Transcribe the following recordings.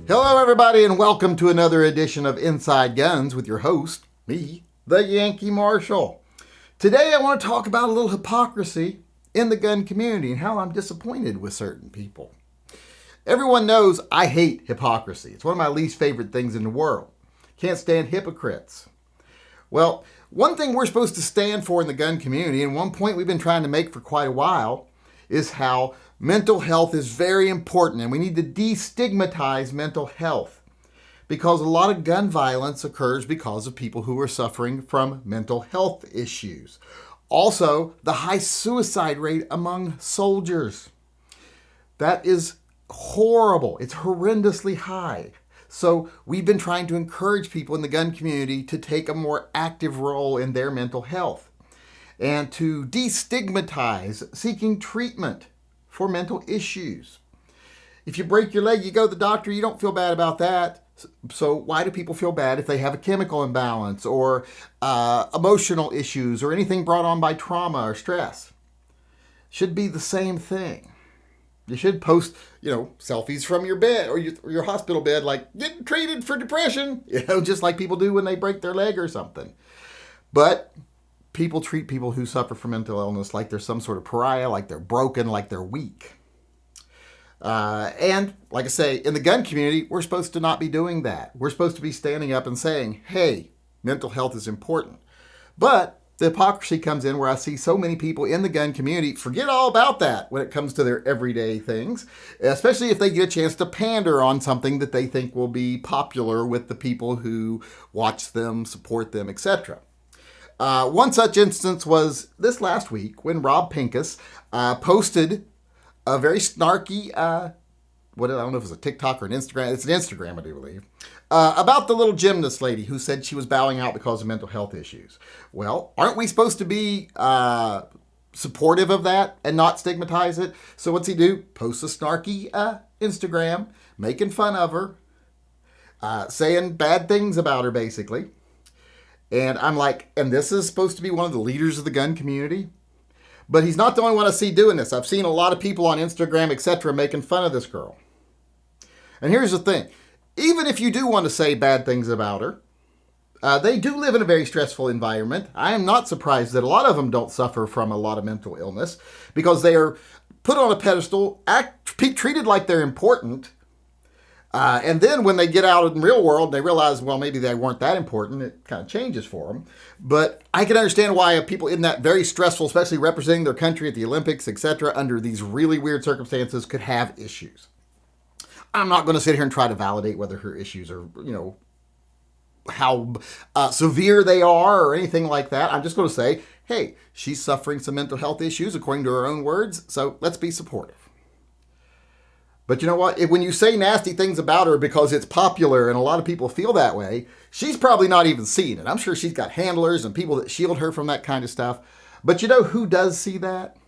Hello, everybody, and welcome to another edition of Inside Guns with your host, me, the Yankee Marshal. Today, I want to talk about a little hypocrisy in the gun community and how I'm disappointed with certain people. Everyone knows I hate hypocrisy. It's one of my least favorite things in the world. Can't stand hypocrites. Well, one thing we're supposed to stand for in the gun community, and one point we've been trying to make for quite a while, is how mental health is very important, and we need to destigmatize mental health because a lot of gun violence occurs because of people who are suffering from mental health issues. Also, the high suicide rate among soldiers. That is horrible. It's horrendously high. So we've been trying to encourage people in the gun community to take a more active role in their mental health and to destigmatize seeking treatment for mental issues. If you break your leg, you go to the doctor, you don't feel bad about that. So why do people feel bad if they have a chemical imbalance or emotional issues or anything brought on by trauma or stress? Should be the same thing. You should post, selfies from your bed or your hospital bed, like getting treated for depression, just like people do when they break their leg or something. But people treat people who suffer from mental illness like they're some sort of pariah, like they're broken, like they're weak. And like I say, in the gun community, we're supposed to not be doing that. We're supposed to be standing up and saying, hey, mental health is important. But the hypocrisy comes in where I see so many people in the gun community forget all about that when it comes to their everyday things, especially if they get a chance to pander on something that they think will be popular with the people who watch them, support them, etc. One such instance was this last week when Rob Pincus posted a very snarky, I don't know if it was a TikTok or an Instagram. It's an Instagram, I do believe, about the little gymnast lady who said she was bowing out because of mental health issues. Well, aren't we supposed to be supportive of that and not stigmatize it? So what's he do? Post a snarky Instagram, making fun of her, saying bad things about her, basically. And I'm like, and this is supposed to be one of the leaders of the gun community? But he's not the only one I see doing this. I've seen a lot of people on Instagram, etc., making fun of this girl. And here's the thing. Even if you do want to say bad things about her, they do live in a very stressful environment. I am not surprised that a lot of them don't suffer from a lot of mental illness because they are put on a pedestal, treated like they're important. And then when they get out in the real world, they realize, well, maybe they weren't that important. It kind of changes for them. But I can understand why people in that very stressful, especially representing their country at the Olympics, etc., under these really weird circumstances could have issues. I'm not going to sit here and try to validate whether her issues are, how severe they are or anything like that. I'm just going to say, hey, she's suffering some mental health issues according to her own words. So let's be supportive. But you know what? When you say nasty things about her because it's popular and a lot of people feel that way, she's probably not even seeing it. I'm sure she's got handlers and people that shield her from that kind of stuff. But you know who does see that?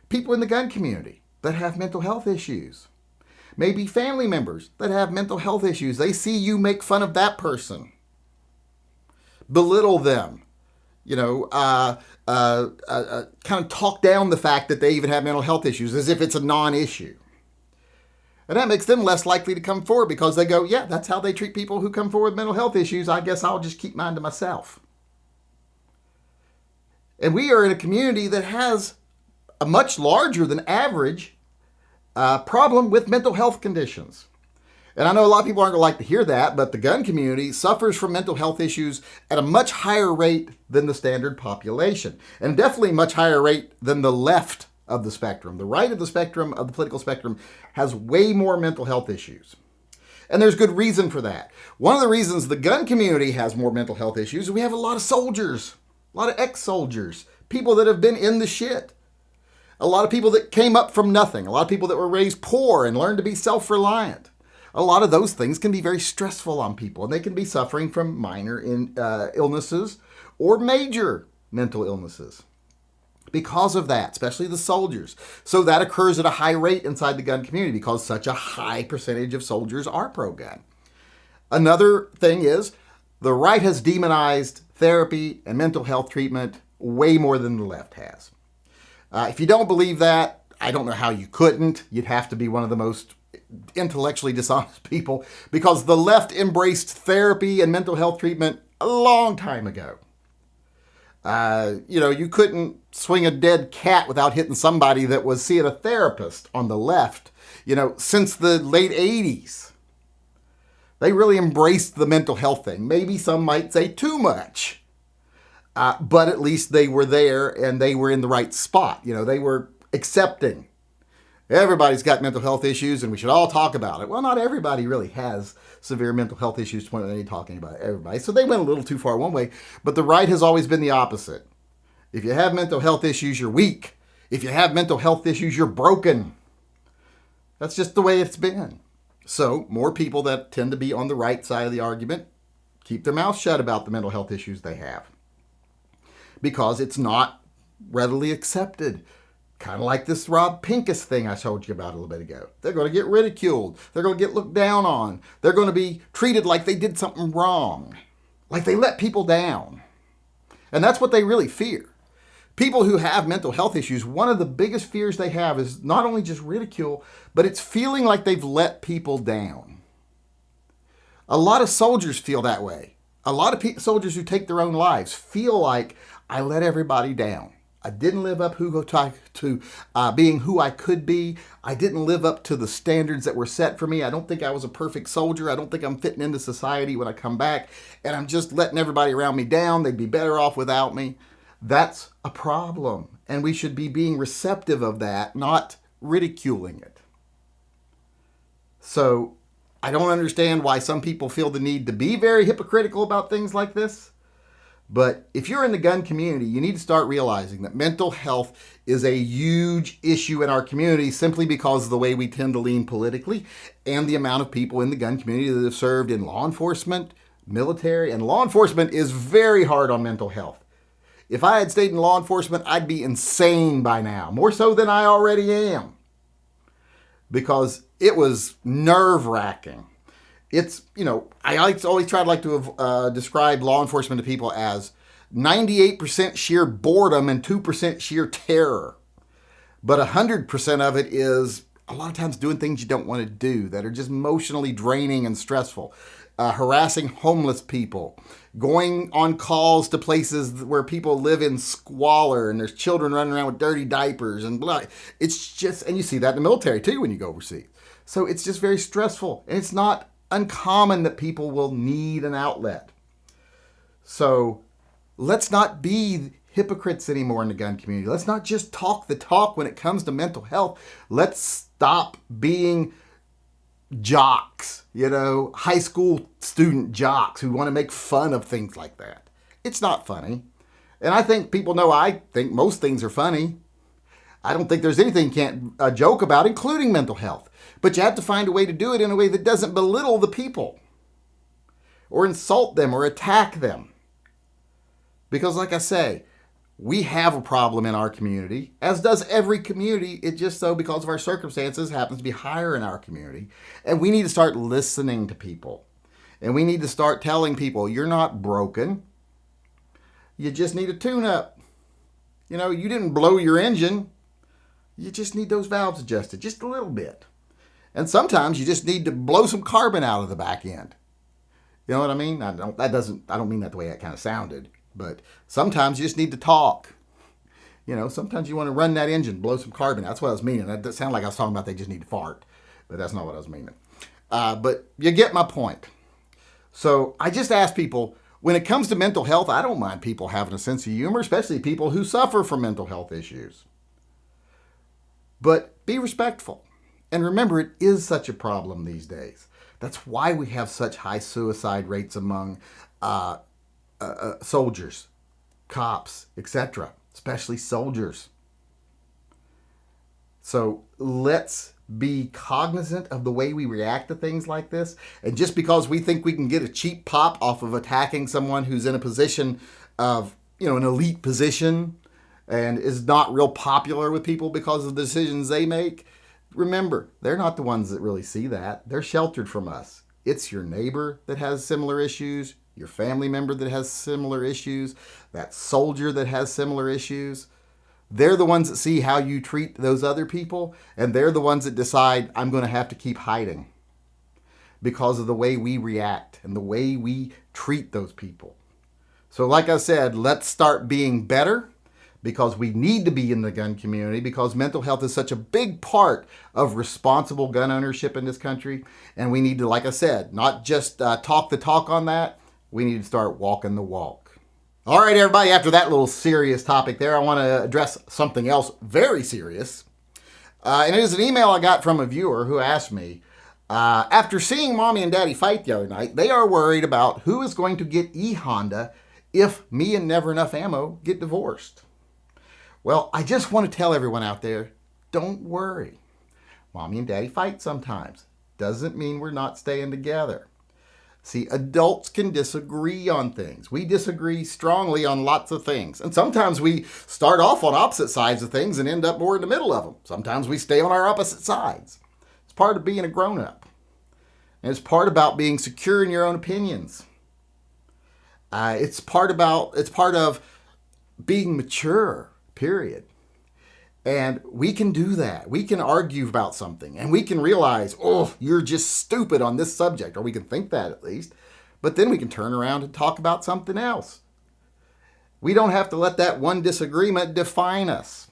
People in the gun community that have mental health issues. Maybe family members that have mental health issues. They see you make fun of that person. Belittle them. Kind of talk down the fact that they even have mental health issues as if it's a non-issue. And that makes them less likely to come forward because they go, yeah, that's how they treat people who come forward with mental health issues. I guess I'll just keep mine to myself. And we are in a community that has a much larger than average problem with mental health conditions. And I know a lot of people aren't going to like to hear that, but the gun community suffers from mental health issues at a much higher rate than the standard population. And definitely much higher rate than the left of the spectrum. The right of the spectrum, of the political spectrum, has way more mental health issues. And there's good reason for that. One of the reasons the gun community has more mental health issues is we have a lot of soldiers, a lot of ex-soldiers, people that have been in the shit. A lot of people that came up from nothing. A lot of people that were raised poor and learned to be self-reliant. A lot of those things can be very stressful on people, and they can be suffering from minor illnesses or major mental illnesses. Because of that, especially the soldiers. So that occurs at a high rate inside the gun community because such a high percentage of soldiers are pro-gun. Another thing is the right has demonized therapy and mental health treatment way more than the left has. If you don't believe that, I don't know how you couldn't. You'd have to be one of the most intellectually dishonest people, because the left embraced therapy and mental health treatment a long time ago. You couldn't swing a dead cat without hitting somebody that was seeing a therapist on the left, since the late 80s. They really embraced the mental health thing. Maybe some might say too much. But at least they were there and they were in the right spot. They were accepting. Everybody's got mental health issues and we should all talk about it. Well, not everybody really has severe mental health issues to the point where they need talking about everybody. So they went a little too far one way. But the right has always been the opposite. If you have mental health issues, you're weak. If you have mental health issues, you're broken. That's just the way it's been. So more people that tend to be on the right side of the argument keep their mouth shut about the mental health issues they have, because it's not readily accepted. Kind of like this Rob Pincus thing I told you about a little bit ago. They're going to get ridiculed. They're going to get looked down on. They're going to be treated like they did something wrong, like they let people down. And that's what they really fear. People who have mental health issues, one of the biggest fears they have is not only just ridicule, but it's feeling like they've let people down. A lot of soldiers feel that way. A lot of soldiers who take their own lives feel like, I let everybody down. I didn't live up to being who I could be. I didn't live up to the standards that were set for me. I don't think I was a perfect soldier. I don't think I'm fitting into society when I come back. And I'm just letting everybody around me down. They'd be better off without me. That's a problem. And we should be being receptive of that, not ridiculing it. So I don't understand why some people feel the need to be very hypocritical about things like this. But if you're in the gun community, you need to start realizing that mental health is a huge issue in our community, simply because of the way we tend to lean politically and the amount of people in the gun community that have served in law enforcement, military, and law enforcement is very hard on mental health. If I had stayed in law enforcement, I'd be insane by now, more so than I already am, because it was nerve-wracking. It's, I always try to describe law enforcement to people as 98% sheer boredom and 2% sheer terror. But 100% of it is a lot of times doing things you don't want to do that are just emotionally draining and stressful. Harassing homeless people, going on calls to places where people live in squalor and there's children running around with dirty diapers and blah. It's just, and you see that in the military too when you go overseas. So it's just very stressful, and it's not uncommon that people will need an outlet. So let's not be hypocrites anymore in the gun community. Let's not just talk the talk when it comes to mental health. Let's stop being jocks, high school student jocks who want to make fun of things like that. It's not funny. And I think people know I think most things are funny. I don't think there's anything you can't joke about, including mental health. But you have to find a way to do it in a way that doesn't belittle the people or insult them or attack them. Because like I say, we have a problem in our community, as does every community. It just so, because of our circumstances, happens to be higher in our community. And we need to start listening to people. And we need to start telling people, you're not broken. You just need a tune-up. You didn't blow your engine. You just need those valves adjusted just a little bit. And sometimes you just need to blow some carbon out of the back end. You know what I mean? I don't mean that the way that kind of sounded. But sometimes you just need to talk. Sometimes you want to run that engine, blow some carbon. That's what I was meaning. That sounded like I was talking about they just need to fart. But that's not what I was meaning. But you get my point. So I just ask people, when it comes to mental health, I don't mind people having a sense of humor, especially people who suffer from mental health issues. But be respectful. And remember, it is such a problem these days. That's why we have such high suicide rates among soldiers, cops, etc., especially soldiers. So let's be cognizant of the way we react to things like this. And just because we think we can get a cheap pop off of attacking someone who's in a position of, an elite position and is not real popular with people because of the decisions they make, remember, they're not the ones that really see that. They're sheltered from us. It's your neighbor that has similar issues, your family member that has similar issues, that soldier that has similar issues. they're the ones that see how you treat those other people, and they're the ones that decide, I'm going to have to keep hiding because of the way we react and the way we treat those people. So like I said, let's start being better, because we need to be in the gun community, because mental health is such a big part of responsible gun ownership in this country. And we need to, like I said, not just talk the talk on that. We need to start walking the walk. All right, everybody, after that little serious topic there, I want to address something else very serious. And it is an email I got from a viewer who asked me, after seeing Mommy and Daddy fight the other night, they are worried about who is going to get E-Honda if me and Never Enough Ammo get divorced. Well, I just want to tell everyone out there, don't worry. Mommy and Daddy fight sometimes. Doesn't mean we're not staying together. See, adults can disagree on things. We disagree strongly on lots of things. And sometimes we start off on opposite sides of things and end up more in the middle of them. Sometimes we stay on our opposite sides. It's part of being a grown-up. And it's part about being secure in your own opinions. It's part of being mature, period. And we can do that. We can argue about something and we can realize, oh, you're just stupid on this subject, or we can think that at least. But then we can turn around and talk about something else. We don't have to let that one disagreement define us.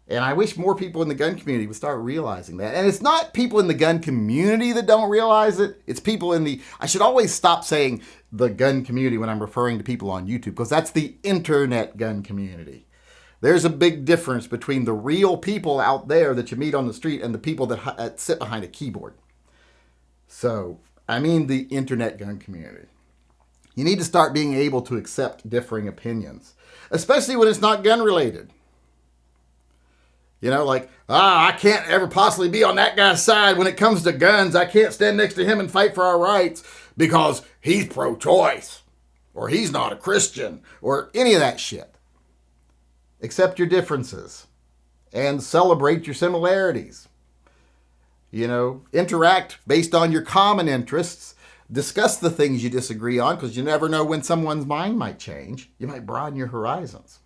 And I wish more people in the gun community would start realizing that. And it's not people in the gun community that don't realize it. It's people in the, I should always stop saying the gun community when I'm referring to people on YouTube, because that's the internet gun community. There's a big difference between the real people out there that you meet on the street and the people that sit behind a keyboard. So, I mean the internet gun community. You need to start being able to accept differing opinions, especially when it's not gun related. You know, like, I can't ever possibly be on that guy's side when it comes to guns. I can't stand next to him and fight for our rights because he's pro-choice, or he's not a Christian, or any of that shit. Accept your differences and celebrate your similarities. You know, interact based on your common interests. Discuss the things you disagree on, because you never know when someone's mind might change. You might broaden your horizons.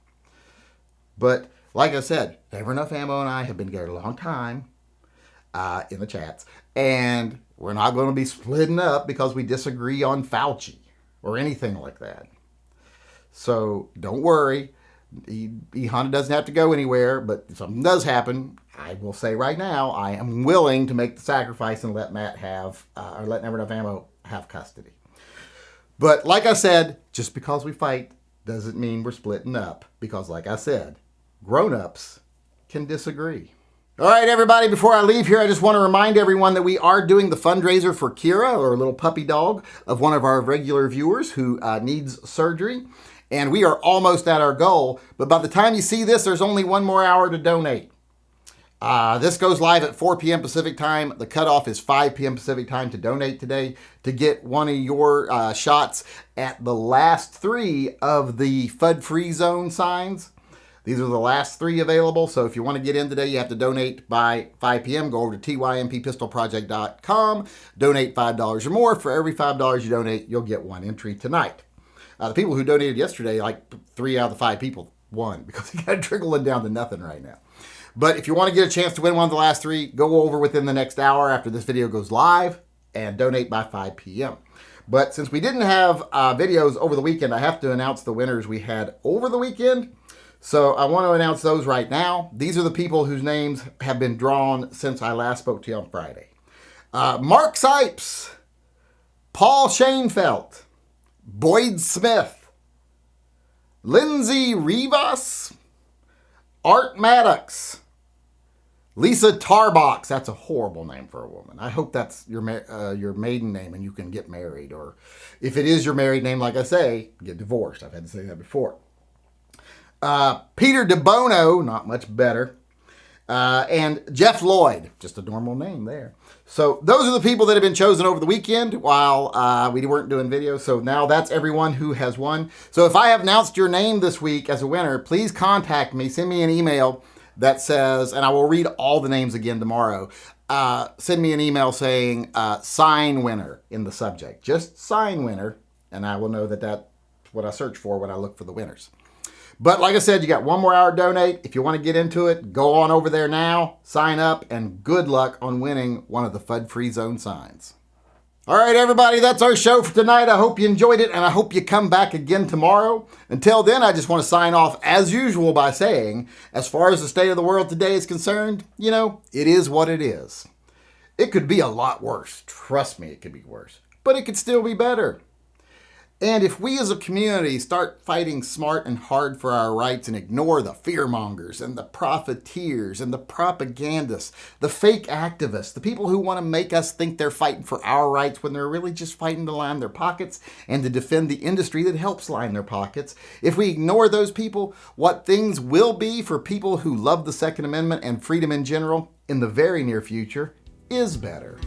But like I said, Never Enough Ammo and I have been together a long time in the chats. And we're not going to be splitting up because we disagree on Fauci or anything like that. So don't worry. E-Honda doesn't have to go anywhere, but if something does happen, I will say right now, I am willing to make the sacrifice and let Matt have, or let Never Enough Ammo have custody. But like I said, just because we fight doesn't mean we're splitting up, because like I said, grown-ups can disagree. All right, everybody, before I leave here, I just want to remind everyone that we are doing the fundraiser for Kira, or a little puppy dog of one of our regular viewers who needs surgery. And we are almost at our goal, but by the time you see this, there's only one more hour to donate. This goes live at 4 p.m. Pacific time. The cutoff is 5 p.m. Pacific time to donate today to get one of your shots at the last 3 of the FUD-free zone signs. These are the last 3 available, so if you want to get in today, you have to donate by 5 p.m. Go over to tympistolproject.com, donate $5 or more. For every $5 you donate, you'll get 1 entry tonight. The people who donated yesterday, like 3 out of the 5 people won, because it got trickling down to nothing right now. But if you want to get a chance to win one of the last 3, go over within the next hour after this video goes live and donate by 5 p.m. But since we didn't have videos over the weekend, I have to announce the winners we had over the weekend. So I want to announce those right now. These are the people whose names have been drawn since I last spoke to you on Friday. Mark Sipes, Paul Shainfelt, Boyd Smith, Lindsay Rivas, Art Maddox, Lisa Tarbox. That's a horrible name for a woman. I hope that's your maiden name and you can get married. Or if it is your married name, like I say, get divorced. I've had to say that before. Peter DeBono, not much better. And Jeff Lloyd, just a normal name there. So those are the people that have been chosen over the weekend while we weren't doing videos. So now that's everyone who has won. So if I have announced your name this week as a winner, please contact me. Send me an email that says, and I will read all the names again tomorrow. Send me an email saying sign winner in the subject. Just sign winner. And I will know that that's what I search for when I look for the winners. But like I said, you got 1 more hour to donate. If you want to get into it, go on over there now, sign up, and good luck on winning one of the FUD-free zone signs. All right, everybody, that's our show for tonight. I hope you enjoyed it, and I hope you come back again tomorrow. Until then, I just want to sign off as usual by saying, as far as the state of the world today is concerned, it is what it is. It could be a lot worse. Trust me, it could be worse. But it could still be better. And if we as a community start fighting smart and hard for our rights and ignore the fearmongers and the profiteers and the propagandists, the fake activists, the people who want to make us think they're fighting for our rights when they're really just fighting to line their pockets and to defend the industry that helps line their pockets, if we ignore those people, what things will be for people who love the Second Amendment and freedom in general in the very near future is better.